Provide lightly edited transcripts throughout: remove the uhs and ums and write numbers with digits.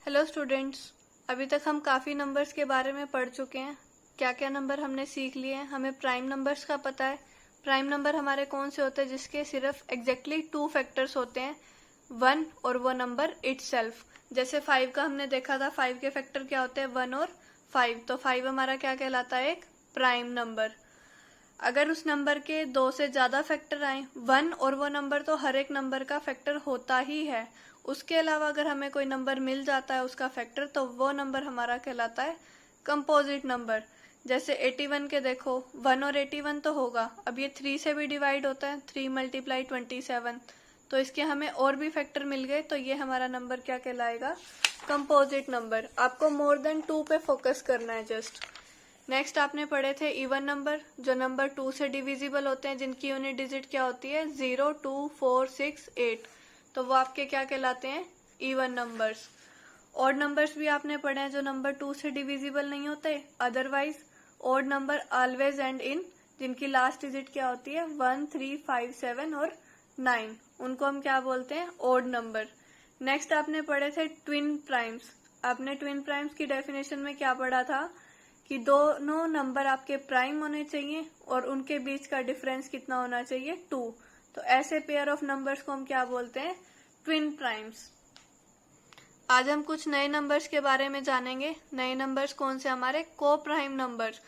Hello students, अभी तक हम काफ़ी नंबर्स के बारे में पढ़ चुके हैं। क्या क्या नंबर हमने सीख लिए हैं। हमें प्राइम नंबर्स का पता है। प्राइम नंबर हमारे कौन से होते हैं जिसके सिर्फ एग्जैक्टली 2 फैक्टर्स होते हैं, 1 और वो नंबर इटसेल्फ। जैसे 5 का हमने देखा था, 5 के फैक्टर क्या होते हैं, 1 और 5। तो 5 हमारा क्या कहलाता है, एक प्राइम नंबर। अगर उस नंबर के 2 से ज़्यादा फैक्टर आए, 1 और वो नंबर तो हर एक नंबर का फैक्टर होता ही है। उसके अलावा अगर हमें कोई नंबर मिल जाता है उसका फैक्टर, तो वो नंबर हमारा कहलाता है कंपोजिट नंबर। जैसे 81 के देखो, 1 और 81 तो होगा। अब ये 3 से भी डिवाइड होता है, 3 मल्टीप्लाई 27। तो इसके हमें और भी फैक्टर मिल गए, तो ये हमारा नंबर क्या कहलाएगा, कंपोजिट नंबर। आपको मोर देन 2 पे फोकस करना है जस्ट। नेक्स्ट आपने पढ़े थे इवन नंबर, जो नंबर 2 से डिविजिबल होते हैं, जिनकी यूनिट डिजिट क्या होती है, 0, 2, 4, 6, 8। तो वो आपके क्या कहलाते हैं, इवन नंबर्स। ऑड नंबर्स भी आपने पढ़े हैं, जो नंबर 2 से डिविजिबल नहीं होते। Otherwise odd number always and in, जिनकी लास्ट डिजिट क्या होती है, 1, 3, 5, 7 और 9। उनको हम क्या बोलते हैं, ऑड नंबर। नेक्स्ट आपने पढ़े थे ट्विन प्राइम्स। आपने ट्विन प्राइम्स की डेफिनेशन में क्या पढ़ा था कि दोनों नंबर आपके प्राइम होने चाहिए और उनके बीच का डिफरेंस कितना होना चाहिए, 2। तो ऐसे पेयर ऑफ नंबर्स को हम क्या बोलते हैं, ट्विन प्राइम्स। आज हम कुछ नए नंबर्स के बारे में जानेंगे। नए नंबर्स कौन से, हमारे को प्राइम नंबर्स।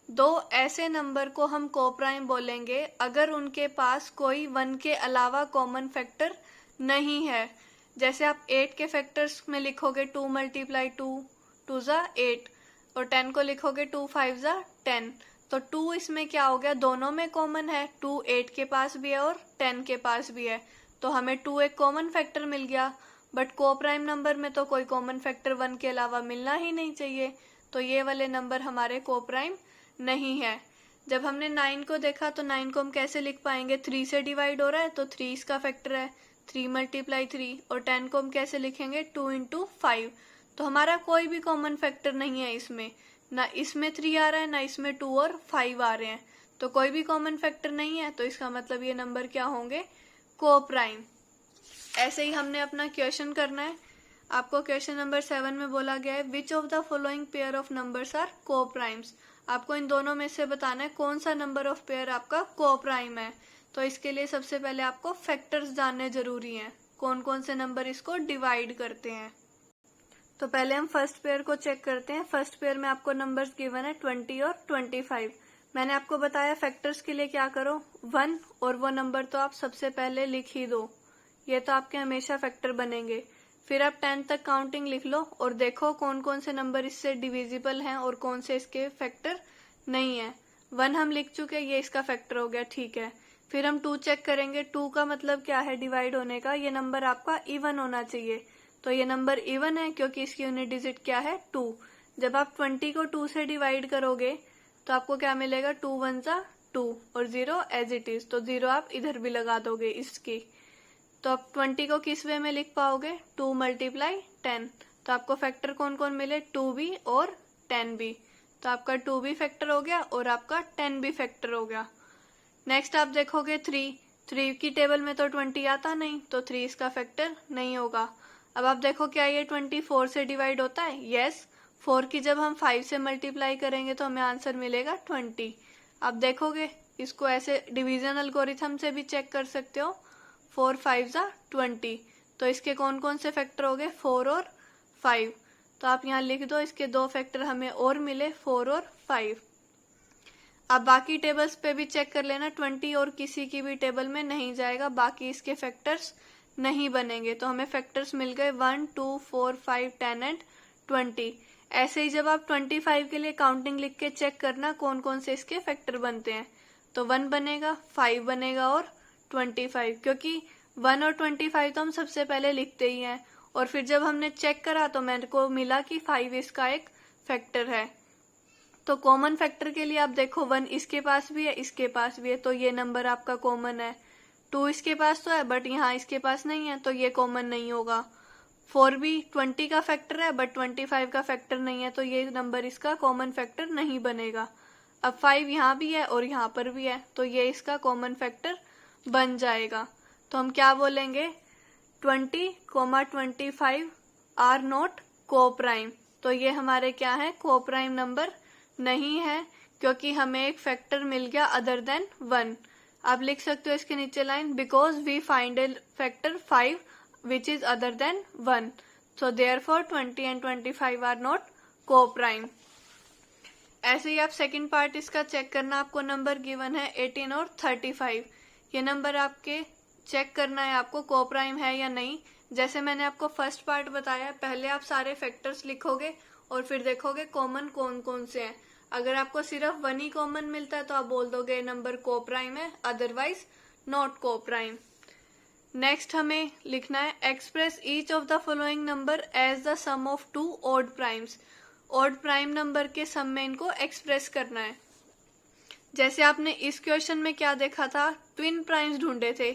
दो ऐसे नंबर को हम को प्राइम बोलेंगे अगर उनके पास कोई 1 के अलावा कॉमन फैक्टर नहीं है। जैसे आप 8 के फैक्टर्स में लिखोगे 2 मल्टीप्लाई 2, 2 ज़ा 8, और 10 को लिखोगे 2 5 ज़ा 10। तो 2 इसमें क्या हो गया, दोनों में कॉमन है। 2 8 के पास भी है और 10 के पास भी है, तो हमें 2 एक कॉमन फैक्टर मिल गया। बट को प्राइम नंबर में तो कोई कॉमन फैक्टर 1 के अलावा मिलना ही नहीं चाहिए, तो ये वाले नंबर हमारे को प्राइम नहीं है। जब हमने 9 को देखा तो 9 को हम कैसे लिख पाएंगे, 3 से डिवाइड हो रहा है तो 3 इसका फैक्टर है, 3 मल्टीप्लाई 3। और 10 को हम कैसे लिखेंगे, 2 इंटू 5। तो हमारा कोई भी कॉमन फैक्टर नहीं है इसमें, ना इसमें 3 आ रहा है, ना इसमें 2 और 5 आ रहे हैं। तो कोई भी कॉमन फैक्टर नहीं है, तो इसका मतलब ये नंबर क्या होंगे, को प्राइम। ऐसे ही हमने अपना क्वेश्चन करना है। आपको क्वेश्चन नंबर 7 में बोला गया है, which of the following pair of numbers are coprimes. आपको इन दोनों में से बताना है कौन सा नंबर ऑफ पेयर आपका को प्राइम है। तो इसके लिए सबसे पहले आपको फैक्टर्स जानने जरूरी हैं, कौन कौन से नंबर इसको डिवाइड करते हैं। तो पहले हम फर्स्ट पेयर को चेक करते हैं। फर्स्ट पेयर में आपको नंबर्स गिवन है 20 और 25। मैंने आपको बताया फैक्टर्स के लिए क्या करो, 1 और वो नंबर तो आप सबसे पहले लिख ही दो, ये तो आपके हमेशा फैक्टर बनेंगे। फिर आप 10 तक काउंटिंग लिख लो और देखो कौन कौन से नंबर इससे डिविजिबल हैं और कौन से इसके फैक्टर नहीं है। 1 हम लिख चुके, ये इसका फैक्टर हो गया, ठीक है। फिर हम 2 चेक करेंगे। 2 का मतलब क्या है, डिवाइड होने का। ये नंबर आपका इवन होना चाहिए, तो ये नंबर इवन है क्योंकि इसकी यूनिट डिजिट क्या है, 2। जब आप 20 को 2 से डिवाइड करोगे तो आपको क्या मिलेगा, 2 1 ज़ा 2 और 0 एज इट इज। तो 0 आप इधर भी लगा दोगे इसकी। तो आप 20 को किस वे में लिख पाओगे, 2 मल्टीप्लाई 10। तो आपको फैक्टर कौन कौन मिले, 2 भी और 10 भी। तो आपका 2 भी फैक्टर हो गया और आपका 10 भी फैक्टर हो गया। नेक्स्ट आप देखोगे 3 की टेबल में तो 20 आता नहीं, तो 3 इसका फैक्टर नहीं होगा। अब आप देखो क्या ये 24 से डिवाइड होता है, यस। 4 की जब हम 5 से मल्टीप्लाई करेंगे तो हमें आंसर मिलेगा 20। आप देखोगे इसको ऐसे डिवीजन एल्गोरिथम से भी चेक कर सकते हो, 4 5 ज़ा 20। तो इसके कौन कौन से फैक्टर हो गए, 4 और 5। तो आप यहाँ लिख दो, इसके 2 फैक्टर हमें और मिले, 4 और 5। आप बाकी टेबल्स पे भी चेक कर लेना, 20 और किसी की भी टेबल में नहीं जाएगा, बाकी इसके फैक्टर्स नहीं बनेंगे। तो हमें फैक्टर्स मिल गए 1 2 4 5 10 एंड 20। ऐसे ही जब आप 25 के लिए काउंटिंग लिख के चेक करना कौन कौन से इसके फैक्टर बनते हैं, तो 1 बनेगा, 5 बनेगा और 25, क्योंकि 1 और 25 तो हम सबसे पहले लिखते ही हैं। और फिर जब हमने चेक करा तो मेरे को मिला कि 5 इसका एक फैक्टर है। तो कॉमन फैक्टर के लिए आप देखो, 1 इसके पास भी है, इसके पास भी है, तो ये नंबर आपका कॉमन है। 2 इसके पास तो है बट यहाँ इसके पास नहीं है, तो ये कॉमन नहीं होगा। 4 भी 20 का फैक्टर है बट 25 का फैक्टर नहीं है, तो ये नंबर इसका कॉमन फैक्टर नहीं बनेगा। अब 5 यहाँ भी है और यहाँ पर भी है, तो ये इसका कॉमन फैक्टर बन जाएगा। तो हम क्या बोलेंगे, 20, 25 आर नॉट को प्राइम। तो ये हमारे क्या है, को प्राइम नंबर नहीं है, क्योंकि हमें एक फैक्टर मिल गया अदर देन 1। आप लिख सकते हो इसके नीचे line, because we find a factor 5 which is other than 1, so therefore 20 and 25 are not coprime. ऐसे ही आप सेकंड पार्ट इसका चेक करना, आपको नंबर गिवन है 18 और 35। ये नंबर आपके चेक करना है आपको को प्राइम है या नहीं। जैसे मैंने आपको फर्स्ट पार्ट बताया, पहले आप सारे फैक्टर्स लिखोगे और फिर देखोगे कॉमन कौन कौन से हैं। अगर आपको सिर्फ 1 ही कॉमन मिलता है तो आप बोल दोगे नंबर को प्राइम है, otherwise not coprime. Next हमें लिखना है, express each of the following number as the sum of 2 odd primes. Odd prime number के सम में इनको एक्सप्रेस करना है। जैसे आपने इस क्वेश्चन में क्या देखा था, ट्विन प्राइम्स ढूंढे थे,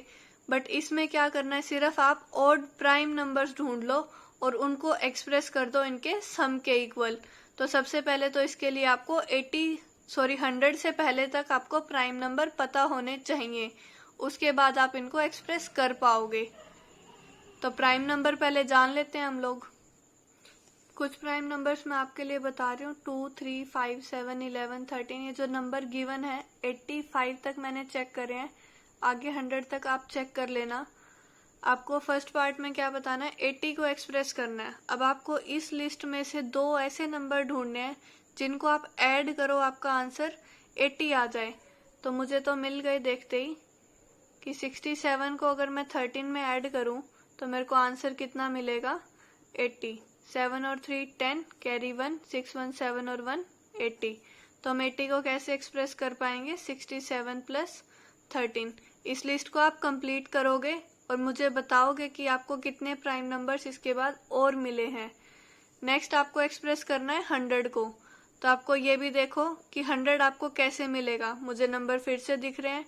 बट इसमें क्या करना है, सिर्फ आप ऑड प्राइम नंबर्स ढूंढ लो और उनको एक्सप्रेस कर दो इनके सम के इक्वल। तो सबसे पहले तो इसके लिए आपको 100 से पहले तक आपको प्राइम नंबर पता होने चाहिए, उसके बाद आप इनको एक्सप्रेस कर पाओगे। तो प्राइम नंबर पहले जान लेते हैं हम लोग। कुछ प्राइम नंबर्स मैं आपके लिए बता रही हूँ, 2, 3, 5, 7, 11, 13। ये जो नंबर गिवन है 85 तक मैंने चेक करे हैं, आगे 100 तक आप चेक कर लेना। आपको फर्स्ट पार्ट में क्या बताना है, 80 को एक्सप्रेस करना है। अब आपको इस लिस्ट में से 2 ऐसे नंबर ढूंढने हैं जिनको आप ऐड करो, आपका आंसर 80 आ जाए। तो मुझे तो मिल गए देखते ही कि 67 को अगर मैं 13 में ऐड करूं तो मेरे को आंसर कितना मिलेगा, 80। 7 और 3 10, कैरी 1, 6 1 7 और 1 80। तो हम 80 को कैसे एक्सप्रेस कर पाएंगे, 67 प्लस 13। इस लिस्ट को आप कंप्लीट करोगे और मुझे बताओगे कि आपको कितने प्राइम नंबर्स इसके बाद और मिले हैं। नेक्स्ट आपको एक्सप्रेस करना है 100 को। तो आपको ये भी देखो कि 100 आपको कैसे मिलेगा। मुझे नंबर फिर से दिख रहे हैं,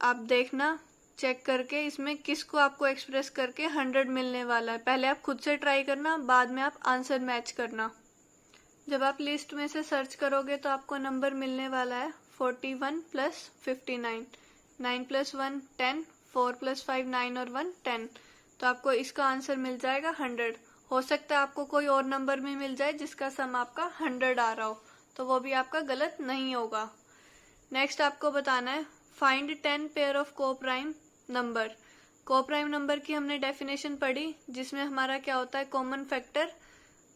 आप देखना चेक करके इसमें किसको आपको एक्सप्रेस करके 100 मिलने वाला है। पहले आप खुद से ट्राई करना, बाद में आप आंसर मैच करना। जब आप लिस्ट में से सर्च करोगे तो आपको नंबर मिलने वाला है 41 प्लस 59, 9 प्लस 1 10, 4 प्लस 5 9 और 1 10। तो आपको इसका आंसर मिल जाएगा 100। हो सकता है आपको कोई और नंबर भी मिल जाए जिसका सम आपका 100 आ रहा हो, तो वो भी आपका गलत नहीं होगा। नेक्स्ट आपको बताना है, फाइंड 10 पेयर ऑफ को प्राइम नंबर। को प्राइम नंबर की हमने डेफिनेशन पढ़ी, जिसमें हमारा क्या होता है, कॉमन फैक्टर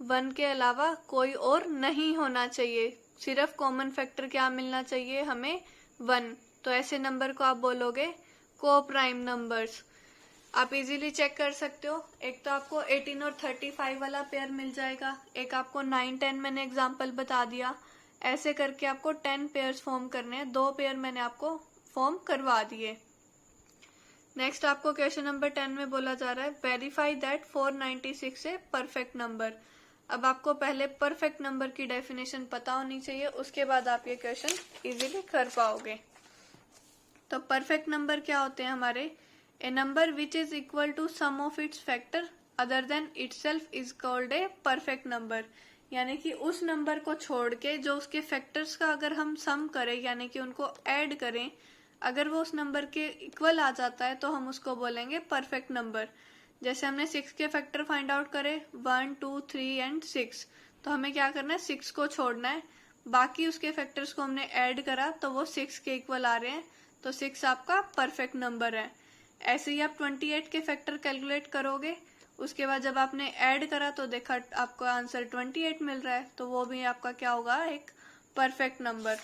1 के अलावा कोई और नहीं होना चाहिए। सिर्फ कॉमन फैक्टर क्या मिलना चाहिए हमें, 1। तो ऐसे नंबर को आप बोलोगे को प्राइम नंबर्स। आप इजीली चेक कर सकते हो, एक तो आपको 18 और 35 वाला पेयर मिल जाएगा, एक आपको 9 10 मैंने एग्जांपल बता दिया। ऐसे करके आपको 10 पेयर्स फॉर्म करने हैं, 2 पेयर मैंने आपको फॉर्म करवा दिए। नेक्स्ट आपको क्वेश्चन नंबर 10 में बोला जा रहा है, verify that 496 A perfect number. अब आपको पहले परफेक्ट नंबर की डेफिनेशन पता होनी चाहिए, उसके बाद आप ये क्वेश्चन इजीली कर पाओगे। तो परफेक्ट नंबर क्या होते हैं हमारे, a number which is equal to sum of its factor other than itself is called a perfect number. यानी कि उस नंबर को छोड़ के जो उसके फैक्टर्स का अगर हम सम करें, यानी कि उनको ऐड करें, अगर वो उस नंबर के इक्वल आ जाता है तो हम उसको बोलेंगे परफेक्ट नंबर। जैसे हमने 6 के फैक्टर फाइंड आउट करे, 1 2 3 एंड 6, तो हमें क्या करना है, 6 को छोड़ना है, बाकी उसके फैक्टर्स को हमने ऐड करा तो वो 6 के इक्वल आ रहे हैं, तो 6 आपका परफेक्ट नंबर है। ऐसे ही आप 28 के फैक्टर कैलकुलेट करोगे, उसके बाद जब आपने ऐड करा तो देखा आपको आंसर 28 मिल रहा है, तो वो भी आपका क्या होगा, एक परफेक्ट नंबर।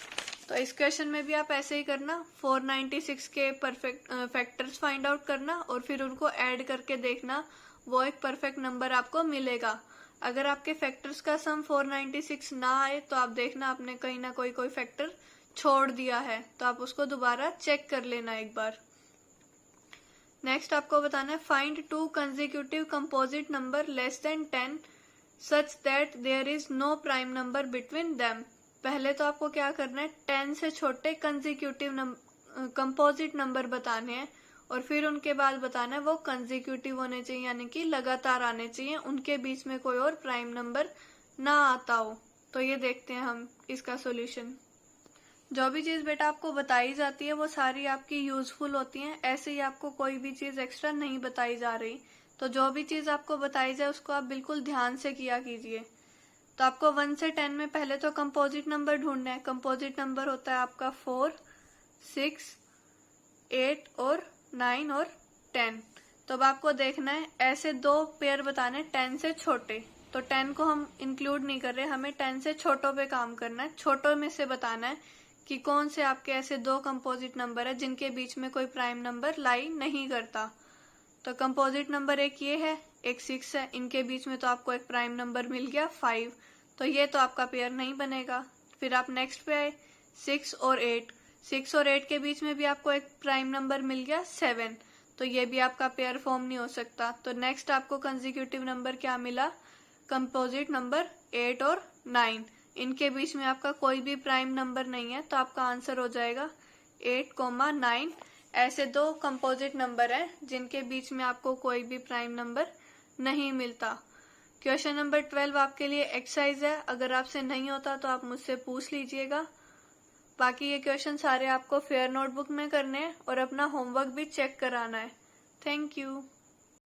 तो इस क्वेश्चन में भी आप ऐसे ही करना, 496 के परफेक्ट फैक्टर्स फाइंड आउट करना और फिर उनको ऐड करके देखना, वो एक परफेक्ट नंबर आपको मिलेगा। अगर आपके फैक्टर्स का सम 496 ना आए तो आप देखना आपने कहीं ना कोई फैक्टर छोड़ दिया है, तो आप उसको दोबारा चेक कर लेना एक बार। नेक्स्ट आपको बताना है, find 2 consecutive composite number less than 10 such that there is no prime number between them. पहले तो आपको क्या करना है, 10 से छोटे कंसेक्यूटिव कंपोजिट नंबर बताने हैं और फिर उनके बाद बताना है वो कंसेक्यूटिव होने चाहिए, यानी कि लगातार आने चाहिए, उनके बीच में कोई और प्राइम नंबर ना आता हो। तो ये देखते हैं हम इसका सोल्यूशन। जो भी चीज बेटा आपको बताई जाती है वो सारी आपकी यूजफुल होती है, ऐसे ही आपको कोई भी चीज एक्स्ट्रा नहीं बताई जा रही। तो जो भी चीज आपको बताई जाए उसको आप बिल्कुल ध्यान से किया कीजिए। तो आपको 1 से 10 में पहले तो कंपोजिट नंबर ढूंढना है। कंपोजिट नंबर होता है आपका 4, 6, 8 और 9 और 10। तो अब आपको देखना है ऐसे 2 पेयर बताने 10 से छोटे। तो 10 को हम इंक्लूड नहीं कर रहे, हमें 10 से छोटों पे काम करना है। छोटों में से बताना है कि कौन से आपके ऐसे 2 कंपोजिट नंबर है जिनके बीच में कोई प्राइम नंबर लाई नहीं करता। तो कंपोजिट नंबर एक ये है, एक 6 है, इनके बीच में तो आपको एक प्राइम नंबर मिल गया 5। तो ये तो आपका पेयर नहीं बनेगा। फिर आप नेक्स्ट पे आए 6 और 8। 6 और 8 के बीच में भी आपको एक प्राइम नंबर मिल गया 7। तो ये भी आपका पेयर फॉर्म नहीं हो सकता। तो नेक्स्ट आपको कंसेक्यूटिव नंबर क्या मिला, कंपोजिट नंबर 8 और 9। इनके बीच में आपका कोई भी प्राइम नंबर नहीं है, तो आपका आंसर हो जाएगा 8, 9। ऐसे 2 कंपोजिट नंबर हैं जिनके बीच में आपको कोई भी प्राइम नंबर नहीं मिलता। क्वेश्चन नंबर 12 आपके लिए एक्सरसाइज है, अगर आपसे नहीं होता तो आप मुझसे पूछ लीजिएगा। बाकी ये क्वेश्चन सारे आपको फेयर नोटबुक में करने हैं और अपना होमवर्क भी चेक कराना है। Thank you.